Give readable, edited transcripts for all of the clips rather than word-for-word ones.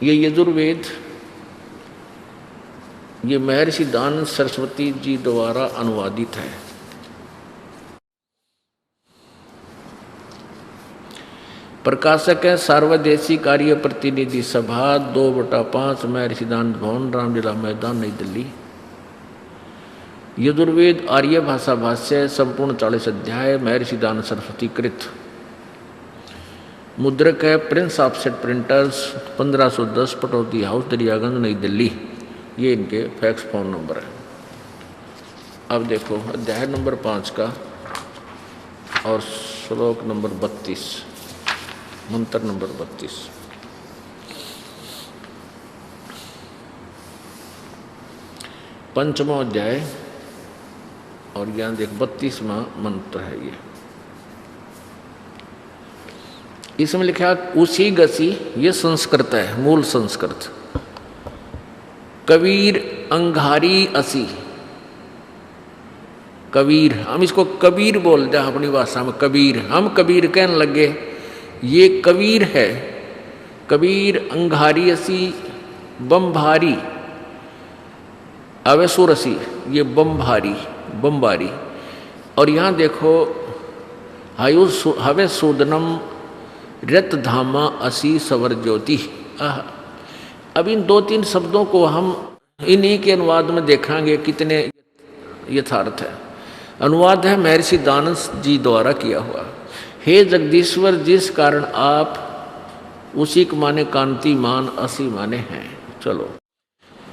ये यजुर्वेद ये महर्षि दयानंद सरस्वती जी द्वारा अनुवादित है। प्रकाशक है सार्वदेशी कार्य प्रतिनिधि सभा 2/5 महर्षि दयानंद भवन, रामलीला मैदान, नई दिल्ली। यजुर्वेद आर्य भाषा भाष्य संपूर्ण 40 अध्याय महर्षि दयानंद सरस्वती कृत। मुद्रक है Prince offset printers 1510 Pataudi house Daryaganj नई दिल्ली। ये इनके फैक्स फोन नंबर है। अब देखो अध्याय नंबर 5 का और श्लोक नंबर 32, मंत्र नंबर 32। पंचमा अध्याय और यहाँ देख 32वां मंत्र है। ये इसमें लिखा उसी गसी, ये संस्कृत है, मूल संस्कृत। कबीर अंगारी असी, कबीर, हम इसको कबीर बोलते हैं अपनी भाषा में, कबीर, हम कबीर कहने लगे, ये कबीर है। कबीर अंगारी असी बम्भारी अवेसुरसी, ये बम्भारी बम्बारी। और यहाँ देखो हवे सूदनम रत धामा असी सवर ज्योति। अब इन 2-3 शब्दों को हम इन्हीं के अनुवाद में देखेंगे कितने यथार्थ है। अनुवाद है महर्षि दयानंद जी द्वारा किया हुआ। हे जगदीश्वर, जिस कारण आप उसी के माने कांतिमान असी माने हैं। चलो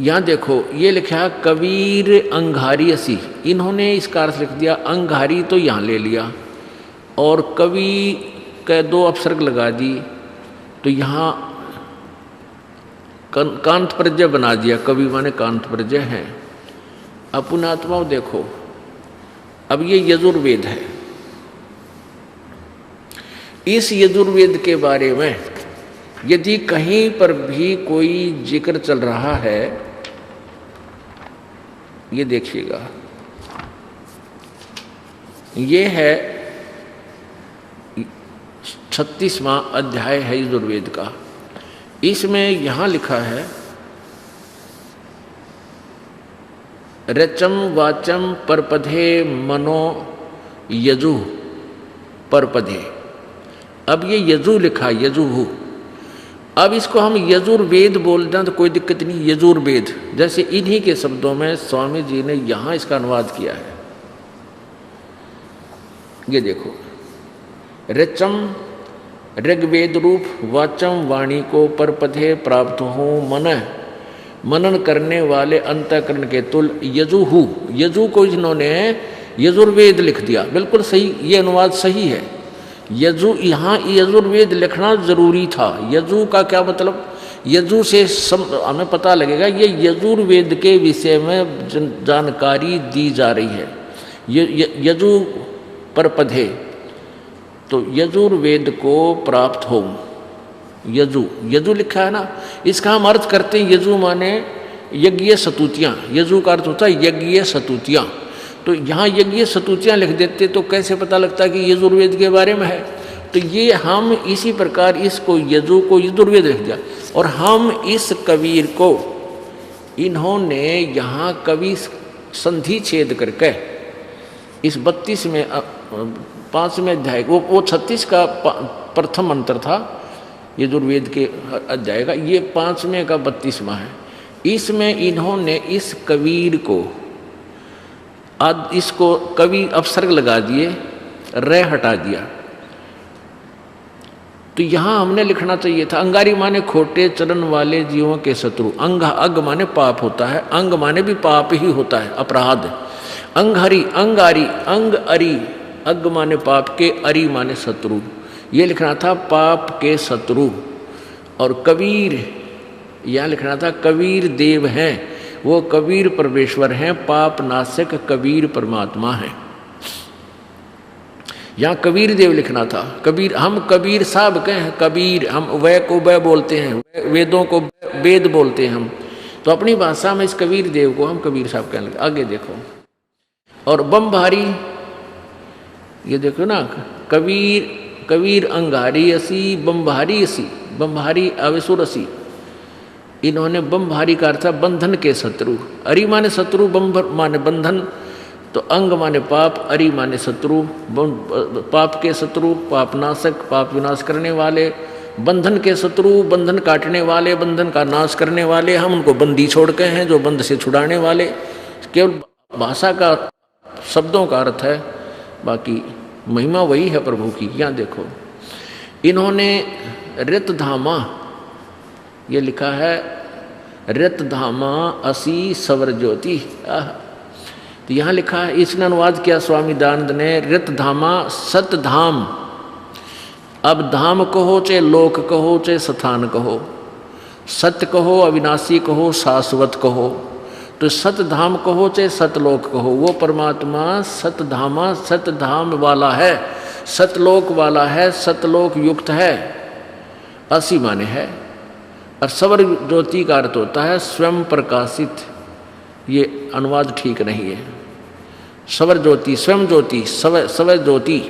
यहाँ देखो ये लिखा कबीर अंगारी असी, इन्होंने इसका अर्थ लिख दिया। अंगारी तो यहाँ ले लिया और कवि का 2 अपसर्ग लगा दी, तो यहाँ कांत प्रजय बना दिया। कवि माने कांत प्रजय है। अब पुण्यात्माओं देखो, अब ये यजुर्वेद है। इस यजुर्वेद के बारे में यदि कहीं पर भी कोई जिक्र चल रहा है, ये देखिएगा, ये है 36वां अध्याय है यजुर्वेद का। इसमें यहां लिखा है रचम वाचम परपधे मनो यजु परपधे। अब ये यजु लिखा, यजुहु। अब इसको हम यजुर्वेद बोलते हैं तो कोई दिक्कत नहीं, यजुर्वेद। जैसे इन्हीं के शब्दों में स्वामी जी ने यहां इसका अनुवाद किया है। ये देखो, रचम ऋग्वेद रूप, वाचम वाणी को परपधे प्राप्त हो, मनन करने वाले अंतःकरण के तुल यजुहु। यजु को इन्होंने यजुर्वेद लिख दिया। बिल्कुल सही, ये अनुवाद सही है। यजु, यहाँ यजुर्वेद लिखना जरूरी था। यजु का क्या मतलब, यजु से हमें पता लगेगा ये यजुर्वेद के विषय में जानकारी दी जा रही है। यजु परपधे, तो यजुर्वेद को प्राप्त हो। यजु, यजु लिखा है ना, इसका हम अर्थ करते हैं यजु माने यज्ञ सतुतियाँ। यजु का अर्थ होता है यज्ञ सतुतियाँ। तो यहाँ यज्ञ सतुतियाँ लिख देते तो कैसे पता लगता कि यजुर्वेद के बारे में है। तो ये हम इसी प्रकार इसको यजु को यजुर्वेद लिख दिया। और हम इस कबीर को इन्होंने यहाँ कवि संधि छेद करके इस 32 में 5वें अध्याय, वो 36 का प्रथम मंत्र था यजुर्वेद के अध्याय का, ये 5वें का 32वां है। इसमें इन्होंने इस कबीर को इसको कवि अपसर्ग लगा दिए, रे हटा दिया। तो यहां हमने लिखना चाहिए था अंगारी माने खोटे चलन वाले जीवों के शत्रु। अग माने पाप होता है, अंग माने भी पाप ही होता है, अपराध। अंगहरी, अंगारी, अंग अरी, अग माने पाप के, अरी माने शत्रु। ये लिखना था पाप के शत्रु। और कबीर यहाँ लिखना था कबीर देव हैं, वो कबीर परमेश्वर हैं, पाप नाशक कबीर परमात्मा है। यहाँ कबीर देव लिखना था। कबीर, हम कबीर साहब कहें, कबीर, हम वह को वह बोलते हैं, वेदों को वेद बोलते हैं हम, तो अपनी भाषा में इस कबीर देव को हम कबीर साहब कहने लगे। आगे देखो, और बम्भारी, ये देखो ना, कबीर अंगारी असी बम्भारी असी, बम्भारी अवेसुर असी। इन्होंने बम भारी का अर्थ बंधन के शत्रु। अरि माने शत्रु, बम माने बंधन, तो अंग माने पाप, अरि माने शत्रु, पाप के शत्रु, पाप नाशक, पाप विनाश करने वाले, बंधन के शत्रु, बंधन काटने वाले, बंधन का नाश करने वाले। हम उनको बंदी छोड़ के हैं, जो बंध से छुड़ाने वाले। केवल भाषा का, शब्दों का अर्थ है, बाकी महिमा वही है प्रभु की। यहाँ देखो, इन्होंने ऋतधामा, ये लिखा है ऋतधामा असी सवर ज्योति। तो यहाँ लिखा है, इसने अनुवाद किया स्वामी दयानंद ने, ऋतधामा सतधाम। अब धाम कहो चाहे लोक कहो चाहे स्थान कहो, सत्य कहो, अविनाशी कहो, शाश्वत कहो, तो सतधाम कहो चाहे सतलोक कहो, वो परमात्मा सतधामा, सतधाम वाला है, सतलोक वाला है, सतलोक युक्त है, असी माने है। और सवर ज्योति का अर्थ होता है स्वयं प्रकाशित। ये अनुवाद ठीक नहीं है। सवर ज्योति, स्वयं ज्योति, सवर ज्योति,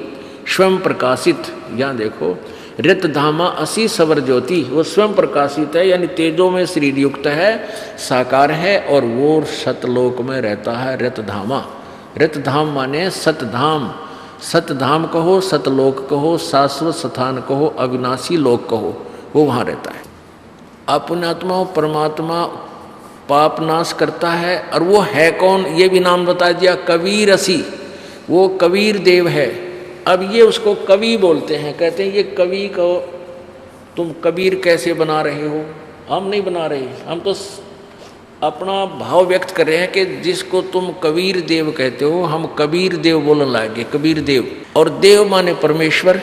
स्वयं प्रकाशित। यहाँ देखो, ऋतधामा असी सवर ज्योति, वो स्वयं प्रकाशित है, यानी तेजों में शरीर युक्त है, साकार है, और वो सतलोक में रहता है। ऋतधामा, ऋतधाम माने सतधाम, सतधाम कहो, सतलोक कहो, शाश्वत स्थान कहो, अविनाशी लोक कहो, वो वहाँ रहता है। अपनात्मा परमात्मा पाप नाश करता है। और वो है कौन, ये भी नाम बता दिया, कबीर असी, वो कबीर देव है। अब ये उसको कवि बोलते हैं, कहते हैं ये कवि को तुम कबीर कैसे बना रहे हो। हम नहीं बना रहे, हम तो अपना भाव व्यक्त कर रहे हैं कि जिसको तुम कबीर देव कहते हो, हम कबीर देव बोलने लगे, कबीर देव। और देव माने परमेश्वर,